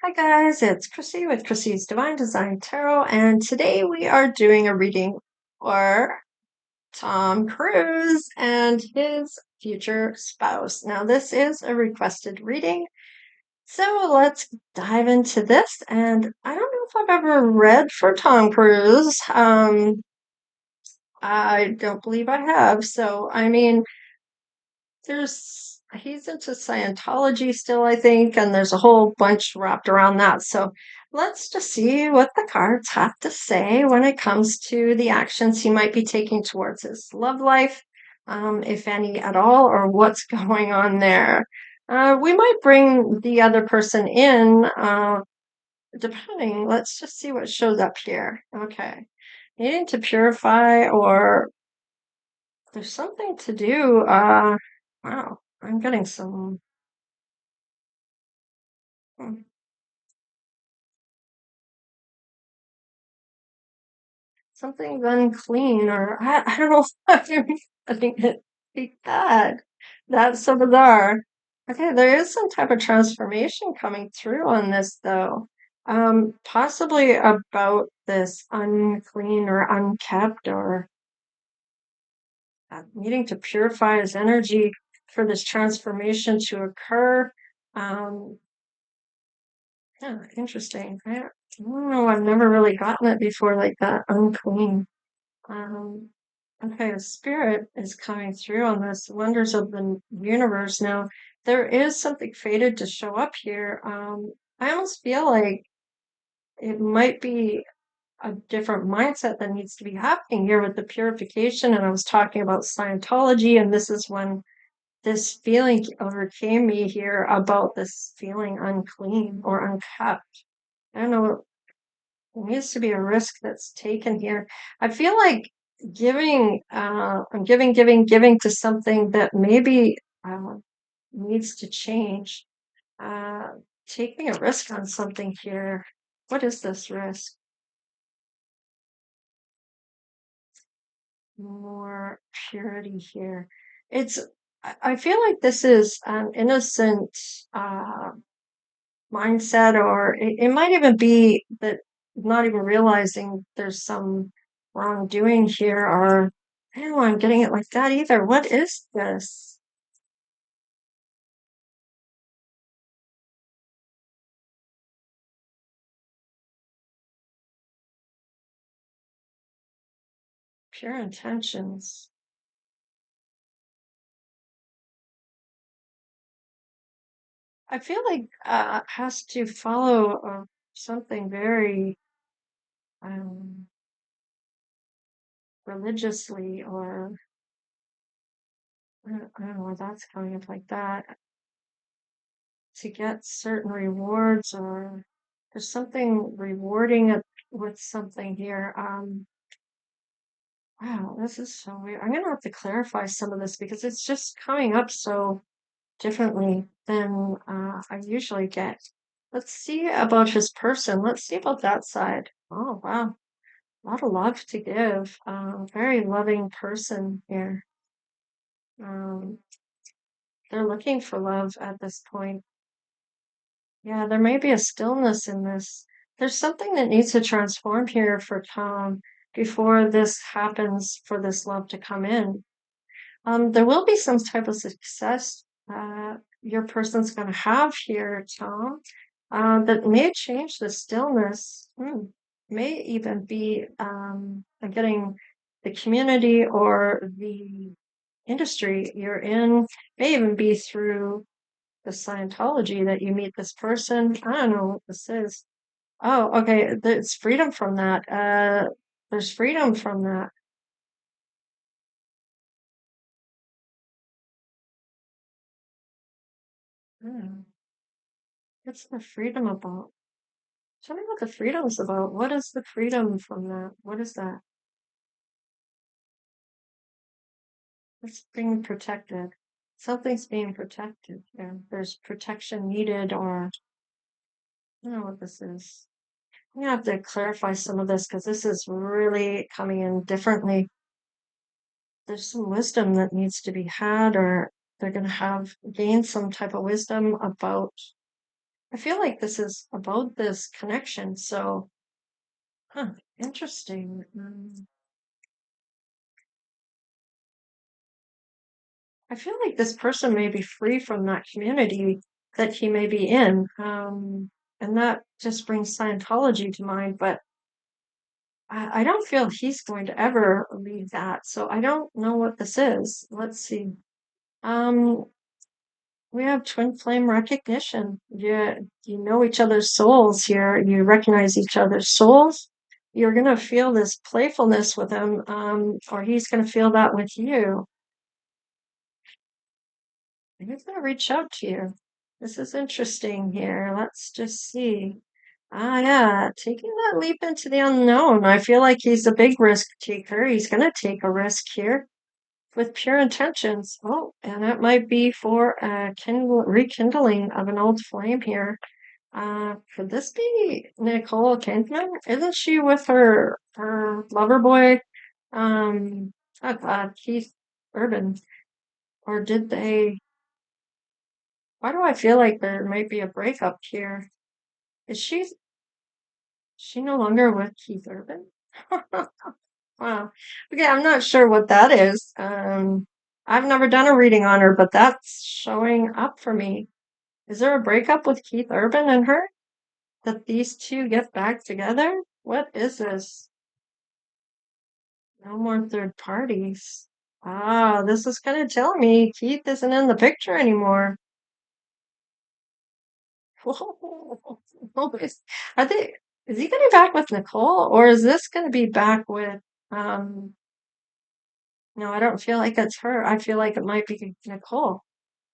Hi guys, it's Chrissy with Chrissy's Divine Design Tarot, and today we are doing a reading for Tom Cruise and his future spouse. Now, this is a requested reading, so let's dive into this. And I don't know if I've ever read for Tom Cruise. I don't believe I have. So, I mean, he's into Scientology still, I think, and there's a whole bunch wrapped around that. So let's just see what the cards have to say when it comes to the actions he might be taking towards his love life, if any at all, or what's going on there. We might bring the other person in, depending. Let's just see what shows up here. Okay. Needing to purify, or there's something to do. Wow, I'm getting some hmm, something unclean, or I don't know if I think it be that. That's so bizarre. Okay, there is some type of transformation coming through on this though. Possibly about this unclean or unkept, or needing to purify his energy for this transformation to occur. Um, Yeah, interesting. I don't know. I've never really gotten it before like that. Unclean. Um, okay, a spirit is coming through on this. Wonders of the universe. Now, there is something fated to show up here. I almost feel like it might be a different mindset that needs to be happening here with the purification. And I was talking about Scientology, and this is when this feeling overcame me here about this feeling unclean or unkept. I don't know. There needs to be a risk that's taken here. I feel like I'm giving to something that maybe needs to change. Uh, Taking a risk on something here. What is this risk? More purity here. It's, I feel like this is an innocent uh, mindset, or it might even be that not even realizing there's some wrongdoing here, or I don't know, I'm getting it like that either. What is this? Pure intentions. I feel like has to follow something very um, religiously, or I don't know where that's coming up like that, to get certain rewards, or there's something rewarding it with something here. Wow, this is so weird. I'm gonna have to clarify some of this because it's just coming up so differently than I usually get. Let's see about his person. Let's see about that side. Oh, wow. A lot of love to give. Very loving person here. Um, they're looking for love at this point. Yeah, there may be a stillness in this. There's something that needs to transform here for Tom before this happens, for this love to come in. There will be some type of success your person's going to have here, Tom, that may change the stillness. May even be getting the community or the industry you're in, may even be through the Scientology that you meet this person. I don't know what this is. Oh, okay. There's freedom from that. There's freedom from that. Hmm. What's the freedom about? Tell me what the freedom's about. What is the freedom from that? What is that? It's being protected. Something's being protected. Yeah, there's protection needed, or I don't know what this is. I'm gonna have to clarify some of this because this is really coming in differently. There's some wisdom that needs to be had, or they're gonna have gained some type of wisdom about. I feel like this is about this connection. So, huh, interesting. I feel like this person may be free from that community that he may be in. And that just brings Scientology to mind, but I don't feel he's going to ever leave that. So I don't know what this is. Let's see. Um, we have twin flame recognition. You know each other's souls here. You recognize each other's souls. You're gonna feel this playfulness with him, or he's gonna feel that with you. He's gonna reach out to you. This is interesting here. Let's just see. Ah, yeah, taking that leap into the unknown. I feel like he's a big risk taker. He's gonna take a risk here with pure intentions. Oh, and it might be for a rekindling of an old flame here. Could this be Nicole Kidman? Isn't she with her lover boy? Um, oh God, Keith Urban. Or did they? Why do I feel like there might be a breakup here? Is she no longer with Keith Urban? Wow. Okay, I'm not sure what that is. I've never done a reading on her, but that's showing up for me. Is there a breakup with Keith Urban and her? That these two get back together? What is this? No more third parties. Ah, this is kind of telling me Keith isn't in the picture anymore. Are they, is he going to be back with Nicole or is this going to be back with, um, no, I don't feel like it's her. I feel like it might be Nicole.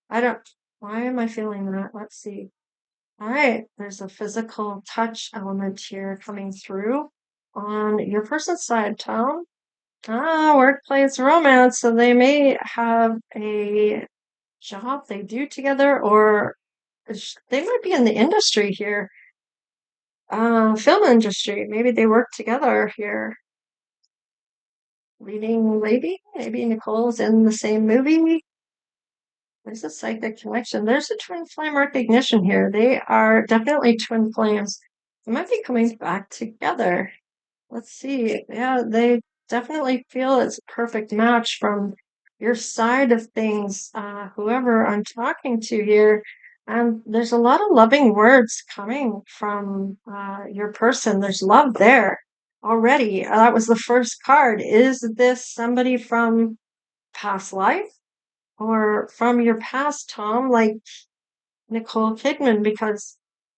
I don't, why am I feeling that? Let's see. All right, there's a physical touch element here coming through on your person's side, Tom. Ah, workplace romance. So they may have a job they do together, or they might be in the industry here. Film industry. Maybe they work together here. Leading lady. Maybe Nicole's in the same movie. There's a psychic connection. There's a twin flame recognition here. They are definitely twin flames. They might be coming back together. Let's see. Yeah, they definitely feel it's a perfect match from your side of things, whoever I'm talking to here. And there's a lot of loving words coming from your person. There's love there already. That was the first card. Is this somebody from past life or from your past, Tom, like Nicole Kidman? Because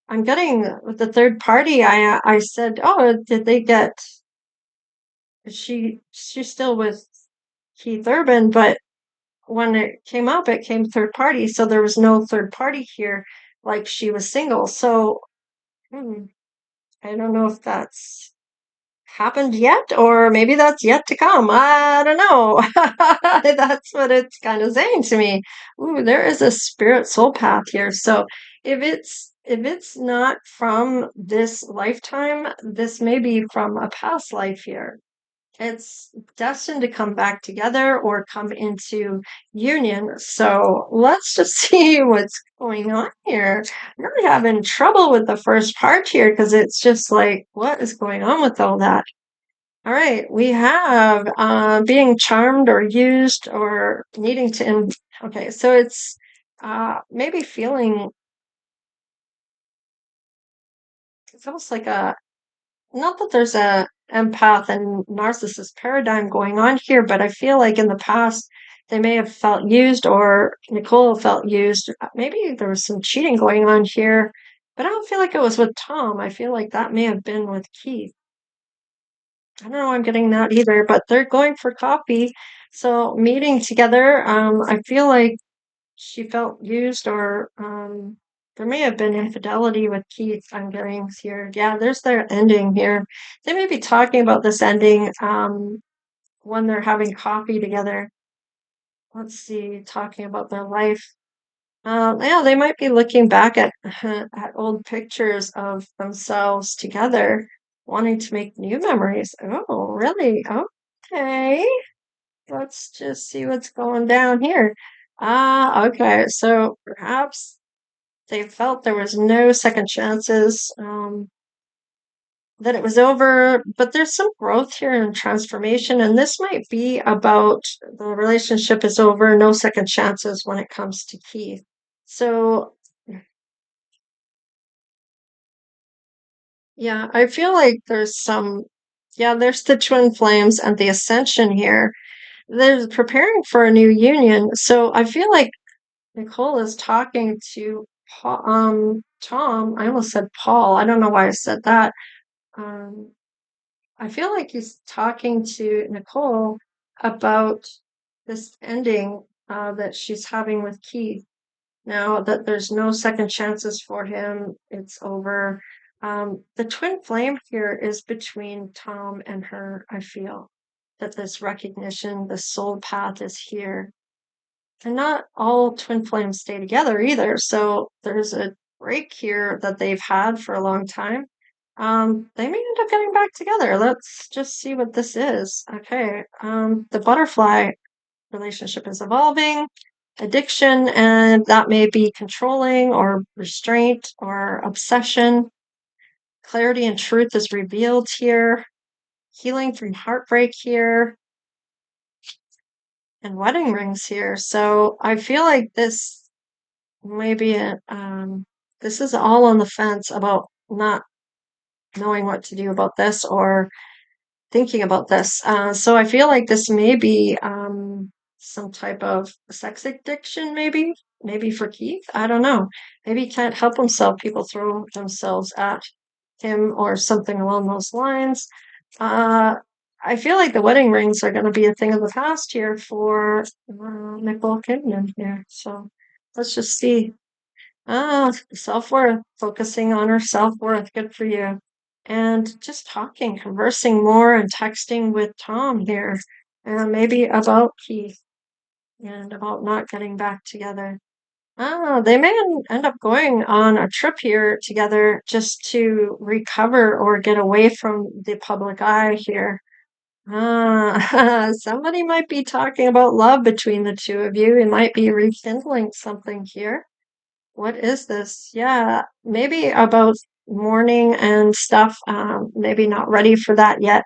I'm getting with the third party. I said, oh, did they get she's still with Keith Urban, but when it came up, it came third party, so there was no third party here, like she was single. So hmm, I don't know if that's happened yet, or maybe that's yet to come. I don't know. That's what it's kind of saying to me. Ooh, there is a spirit soul path here. So if it's not from this lifetime, this may be from a past life here. It's destined to come back together or come into union. So let's just see what's going on here. I'm really having trouble with the first part here because it's just like, what is going on with all that? All right, we have being charmed or used or needing to. Okay, so it's maybe feeling, it's almost like a, not that there's a empath and narcissist paradigm going on here, but I feel like in the past they may have felt used or Nicole felt used. Maybe there was some cheating going on here, but I don't feel like it was with Tom. I feel like that may have been with Keith. I don't know why I'm getting that either, but they're going for coffee. So meeting together, I feel like she felt used or there may have been infidelity with Keith. I'm getting here. Yeah, there's their ending here. They may be talking about this ending when they're having coffee together. Let's see, talking about their life. Yeah, they might be looking back at at old pictures of themselves together, wanting to make new memories. Oh, really? Okay. Let's just see what's going down here. Ah, okay. So perhaps they felt there was no second chances, that it was over, but there's some growth here and transformation, and this might be about the relationship is over, no second chances when it comes to Keith. So, yeah, I feel like yeah, there's the twin flames and the ascension here. They're preparing for a new union. So I feel like Nicole is talking to Tom. I almost said Paul. I don't know why I said that. Um, I feel like he's talking to Nicole about this ending that she's having with Keith. Now that there's no second chances for him, it's over. The twin flame here is between Tom and her, I feel. That this recognition, the soul path is here. And not all twin flames stay together either. So there's a break here that they've had for a long time. They may end up getting back together. Let's just see what this is. Okay. The butterfly relationship is evolving, addiction, and that may be controlling or restraint or obsession. Clarity and truth is revealed here. Healing from heartbreak here, and wedding rings here. So I feel like maybe this is all on the fence about not knowing what to do about this or thinking about this. So I feel like this may be some type of sex addiction, maybe for Keith. I don't know. Maybe he can't help himself. People throw themselves at him or something along those lines. Uh, I feel like the wedding rings are going to be a thing of the past here for Nicole Kidman here. So let's just see. Self-worth, focusing on her self-worth. Good for you. And just talking, conversing more and texting with Tom here. And maybe about Keith and about not getting back together. They may end up going on a trip here together just to recover or get away from the public eye here. Somebody might be talking about love between the two of you. It might be rekindling something here. What is this? Yeah, maybe about mourning and stuff. Maybe not ready for that yet.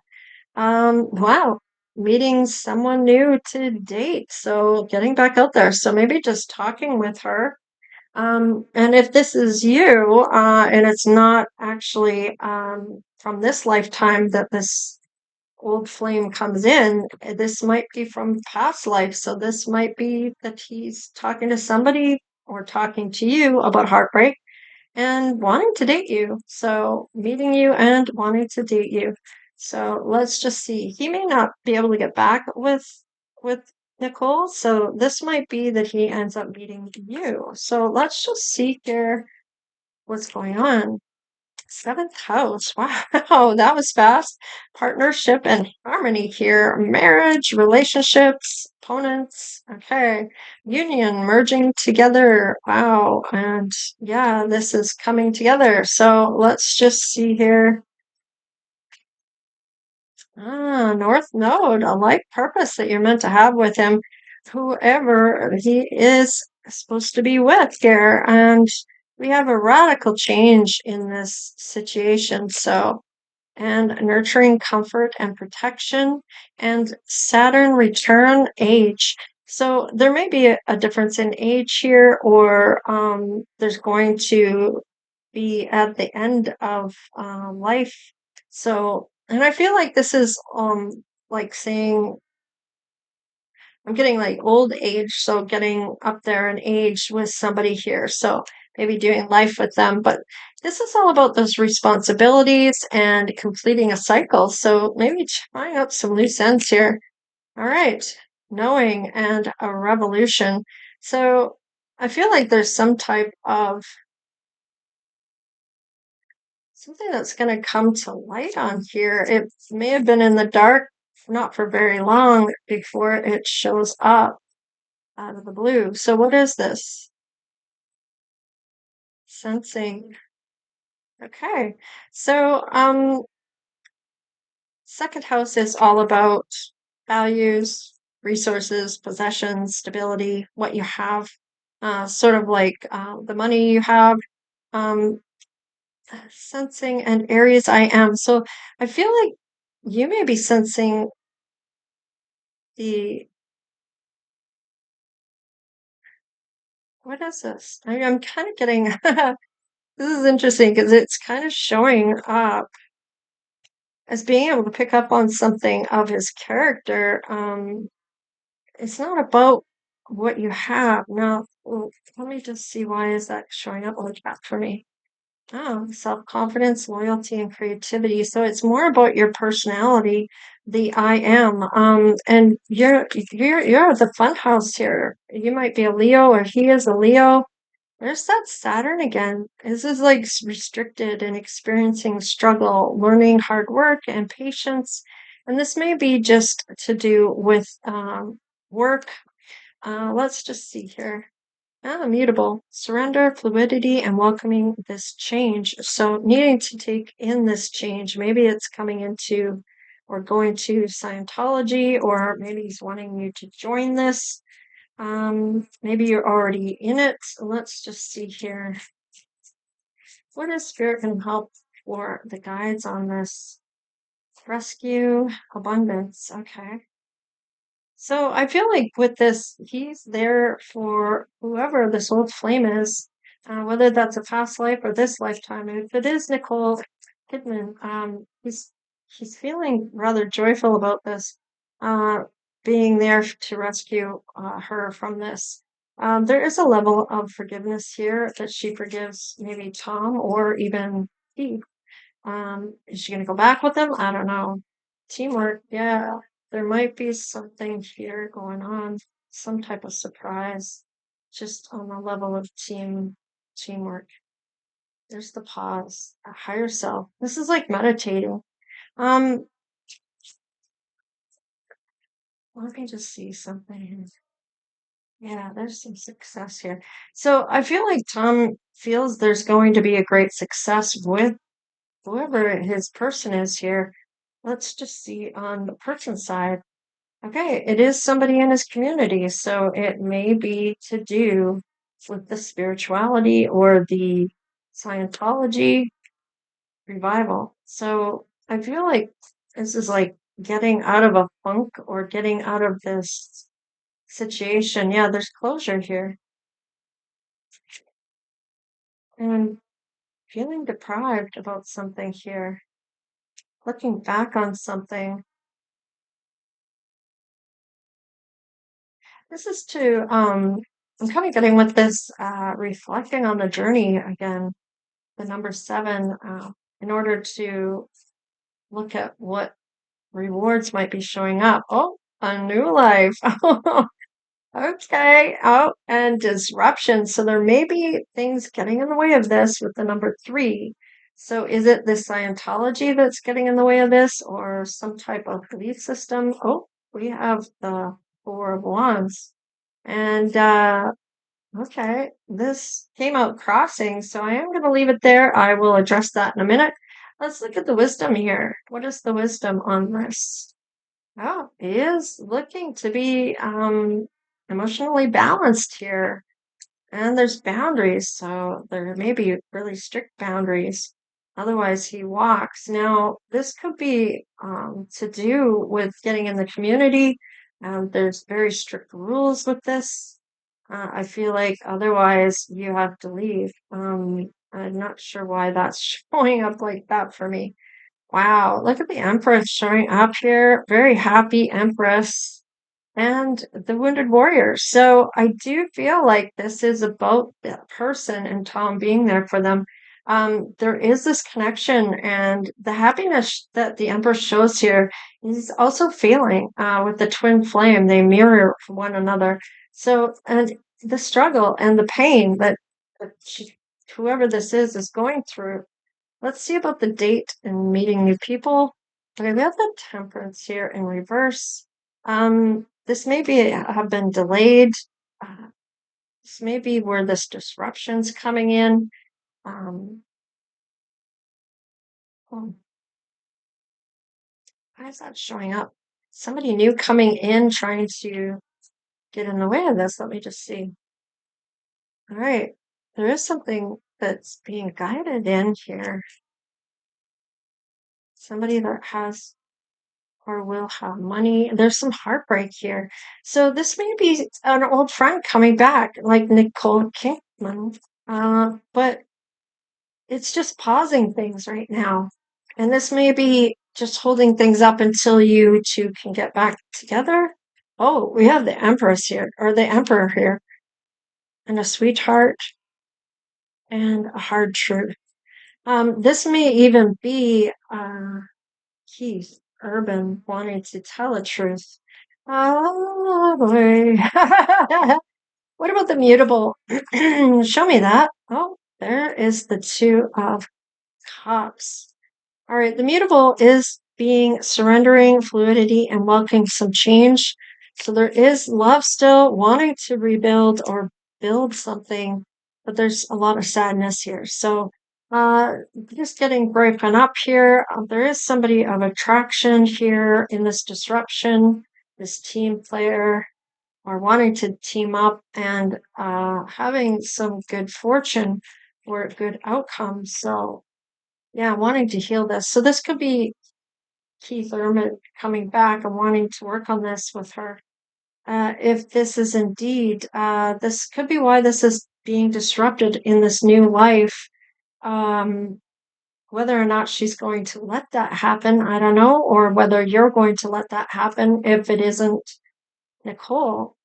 Wow, meeting someone new to date. So getting back out there. So maybe just talking with her. And if this is you, and it's not actually from this lifetime that this old flame comes in, this might be from past life. So this might be that he's talking to somebody or talking to you about heartbreak and wanting to date you. So meeting you and wanting to date you. So let's just see. He may not be able to get back with Nicole. So this might be that he ends up meeting you. So let's just see here what's going on. Seventh house. Wow, that was fast. Partnership and harmony here. Marriage, relationships, opponents. Okay. Union, merging together. Wow. And yeah, this is coming together. So let's just see here. North Node, a life purpose that you're meant to have with him, whoever he is supposed to be with here. And we have a radical change in this situation. So, and nurturing comfort and protection, and Saturn return age. So there may be a difference in age here, or there's going to be at the end of life. So, and I feel like this is like saying I'm getting like old age, so getting up there in age with somebody here. So maybe doing life with them. But this is all about those responsibilities and completing a cycle. So maybe tying up some loose ends here. All right. Knowing and a revolution. So I feel like there's some type of something that's going to come to light on here. It may have been in the dark, not for very long before it shows up out of the blue. So what is this? Sensing. Okay. So second house is all about values, resources, possessions, stability, what you have. sort of like the money you have, um, sensing and Aries I am. So I feel like you may be sensing the, what is this? I'm kind of getting, this is interesting because it's kind of showing up as being able to pick up on something of his character. It's not about what you have. Now, let me just see, why is that showing up on the chat for me? Oh, self-confidence, loyalty, and creativity. So it's more about your personality, the I am. And you're the fun house here. You might be a Leo, or he is a Leo. There's that Saturn again. This is like restricted and experiencing struggle, learning hard work and patience. And this may be just to do with work. Let's just see here. Mutable, surrender, fluidity, and welcoming this change. So, needing to take in this change. Maybe it's coming into or going to Scientology, or maybe he's wanting you to join this. Maybe you're already in it. Let's just see here. What is Spirit going to help for the guides on this? Rescue, abundance. Okay. So I feel like with this, he's there for whoever this old flame is, whether that's a past life or this lifetime. And if it is Nicole Kidman, he's feeling rather joyful about this, uh, being there to rescue her from this. There is a level of forgiveness here that she forgives maybe Tom or even he. Is she gonna go back with him? I don't know. Teamwork, yeah. There might be something here going on, some type of surprise, just on the level of teamwork. There's the pause, a higher self. This is like meditating. Um, Let me just see something. Yeah, there's some success here. So I feel like Tom feels there's going to be a great success with whoever his person is here. Let's just see on the person side. Okay, it is somebody in his community, so it may be to do with the spirituality or the Scientology revival. So I feel like this is like getting out of a funk or getting out of this situation. Yeah, there's closure here. And feeling deprived about something here, looking back on something. This is to, I'm kind of getting with this, reflecting on the journey again, the number seven, in order to look at what rewards might be showing up. Oh, a new life. Okay. Oh, and disruption. So there may be things getting in the way of this with the number three. So is it the Scientology that's getting in the way of this, or some type of belief system? Oh, we have the Four of Wands. And okay, this came out crossing, so I am going to leave it there. I will address that in a minute. Let's look at the wisdom here. What is the wisdom on this? Oh, he is looking to be emotionally balanced here. And there's boundaries, so there may be really strict boundaries. Otherwise, he walks. Now, this could be to do with getting in the community. There's very strict rules with this. I feel like otherwise you have to leave. I'm not sure why that's showing up like that for me. Wow, look at the Empress showing up here. Very happy Empress and the Wounded Warrior. So I do feel like this is about that person and Tom being there for them. There is this connection, and the happiness that the Empress shows here is also feeling with the twin flame. They mirror one another. So, and the struggle and the pain that whoever this is going through. Let's see about the date and meeting new people. Okay, we have the Temperance here in reverse. This may be have been delayed. Uh, this may be where this disruption's coming in. Um, oh, why is that showing up? Somebody new coming in trying to get in the way of this. Let me just see. All right. There is something that's being guided in here. Somebody that has or will have money. There's some heartbreak here. So this may be an old friend coming back, like Nicole Kidman. But it's just pausing things right now. And this may be just holding things up until you two can get back together. Oh, we have the Empress here, or the Emperor here, and a sweetheart and a hard truth. This may even be Keith Urban wanting to tell a truth. Oh boy. What about the mutable? Show me that. Oh, there is the Two of Cups. All right, the mutable is being surrendering fluidity and welcoming some change. So there is love still, wanting to rebuild or build something, but there's a lot of sadness here. So just getting broken up here. There is somebody of attraction here in this disruption, this team player, or wanting to team up and having some good fortune or good outcomes. So yeah, wanting to heal this. So this could be Keith Urban coming back and wanting to work on this with her. If this is indeed, this could be why this is being disrupted in this new life. Um, whether or not she's going to let that happen, I don't know, or whether you're going to let that happen if it isn't Nicole.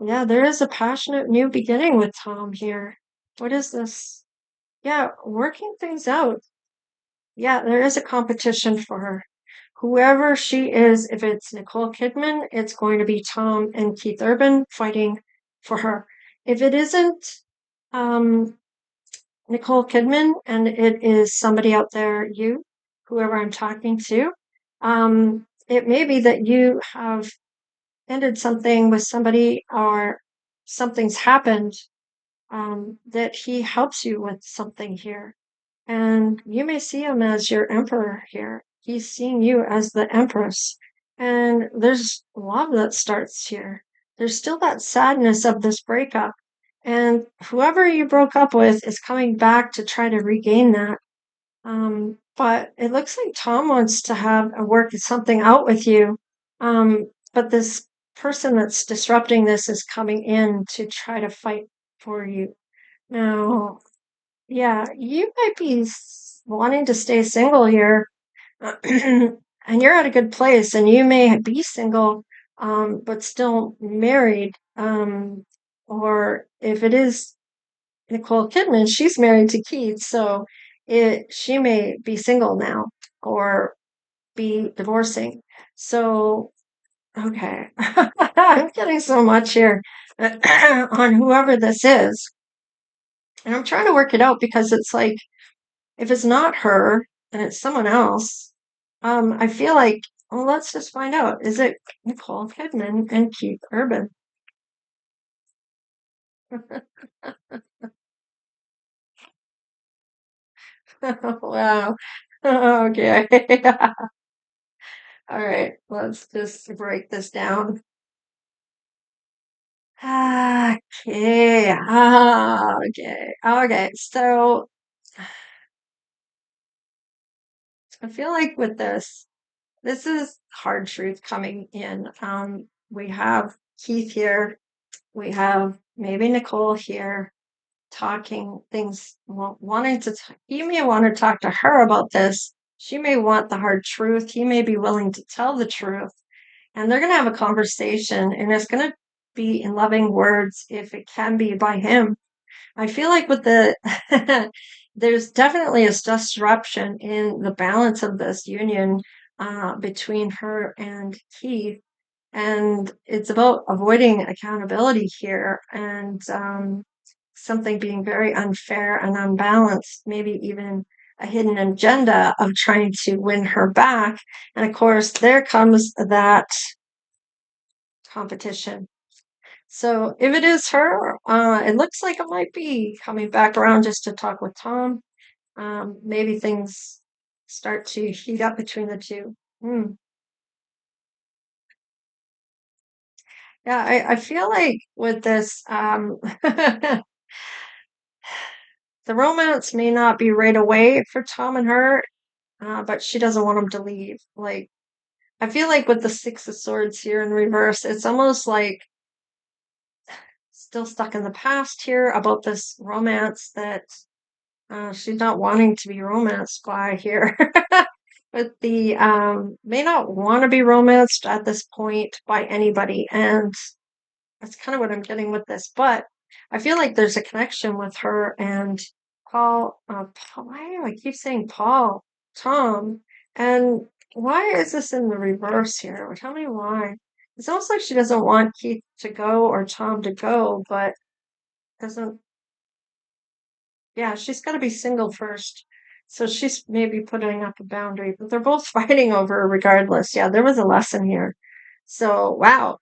Yeah, there is a passionate new beginning with Tom here. What is this? Yeah, working things out. Yeah, there is a competition for her. Whoever she is, if it's Nicole Kidman, it's going to be Tom and Keith Urban fighting for her. If it isn't um, Nicole Kidman and it is somebody out there, you, whoever I'm talking to, it may be that you have ended something with somebody or something's happened that he helps you with something here. And you may see him as your emperor here. He's seeing you as the empress. And there's love that starts here. There's still that sadness of this breakup. And whoever you broke up with is coming back to try to regain that. But it looks like Tom wants to have a work something out with you. But this person that's disrupting this is coming in to try to fight for you. Now, yeah, you might be wanting to stay single here, and you're at a good place, and you may be single, but still married. Or if it is Nicole Kidman, she's married to Keith, so she may be single now or be divorcing. So, okay, I'm getting so much here on whoever this is, and I'm trying to work it out because it's like, if it's not her and it's someone else, I feel like, well, let's just find out. Is it Nicole Kidman and Keith Urban? Wow. Okay. All right. Let's just break this down. Okay. Okay. Okay. So I feel like with this is hard truth coming in. We have Keith here. We have maybe Nicole here talking things, wanting to, you may want to talk to her about this. She may want the hard truth. He may be willing to tell the truth. And they're going to have a conversation, and it's going to be in loving words if it can be by him. I feel like with there's definitely a disruption in the balance of this union between her and Keith, and it's about avoiding accountability here and something being very unfair and unbalanced, maybe even a hidden agenda of trying to win her back. And of course, there comes that competition. So if it is her, it looks like it might be coming back around just to talk with Tom. Maybe things start to heat up between the two. Hmm. Yeah, I feel like with this, the romance may not be right away for Tom and her, but she doesn't want him to leave. Like, I feel like with the Six of Swords here in reverse, it's almost like still stuck in the past here about this romance that she's not wanting to be romanced by here. But the may not want to be romanced at this point by anybody, and that's kind of what I'm getting with this. But I feel like there's a connection with her and Paul. Why do I keep saying Paul? Tom. And why is this in the reverse here? Tell me why. It's almost like she doesn't want Keith to go or Tom to go, but doesn't. Yeah, she's got to be single first. So she's maybe putting up a boundary, but they're both fighting over her regardless. Yeah, there was a lesson here. So, wow.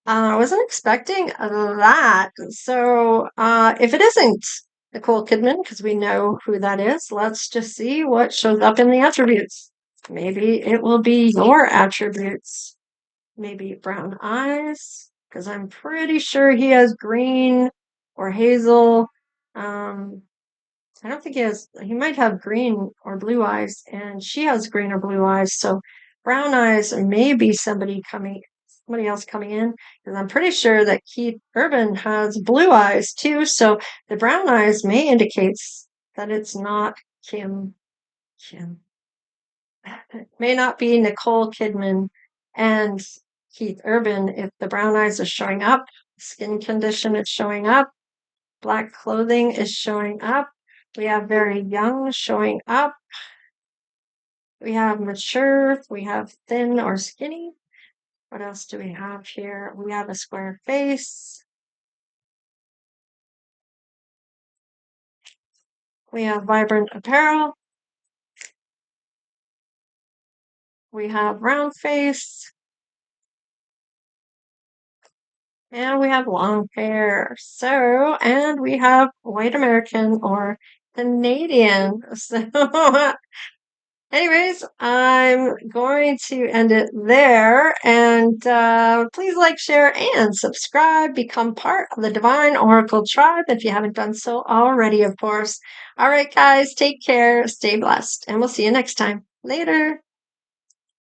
I wasn't expecting that. So, if it isn't Nicole Kidman, because we know who that is, let's just see what shows up in the attributes. Maybe it will be your attributes. Maybe brown eyes, because I'm pretty sure he has green or hazel. Um, I don't think he might have green or blue eyes, and she has green or blue eyes. So brown eyes may be somebody else coming in, because I'm pretty sure that Keith Urban has blue eyes too. So the brown eyes may indicate that it's not Kim. It may not be Nicole Kidman and Keith Urban if the brown eyes are showing up, skin condition is showing up. Black clothing is showing up. We have very young showing up. We have mature. We have thin or skinny. What else do we have here? We have a square face. We have vibrant apparel. We have round face. And we have long hair. So, and we have white American or Canadian. So, anyways, I'm going to end it there. And please like, share, and subscribe. Become part of the Divine Oracle tribe if you haven't done so already, of course. All right, guys, take care. Stay blessed. And we'll see you next time. Later.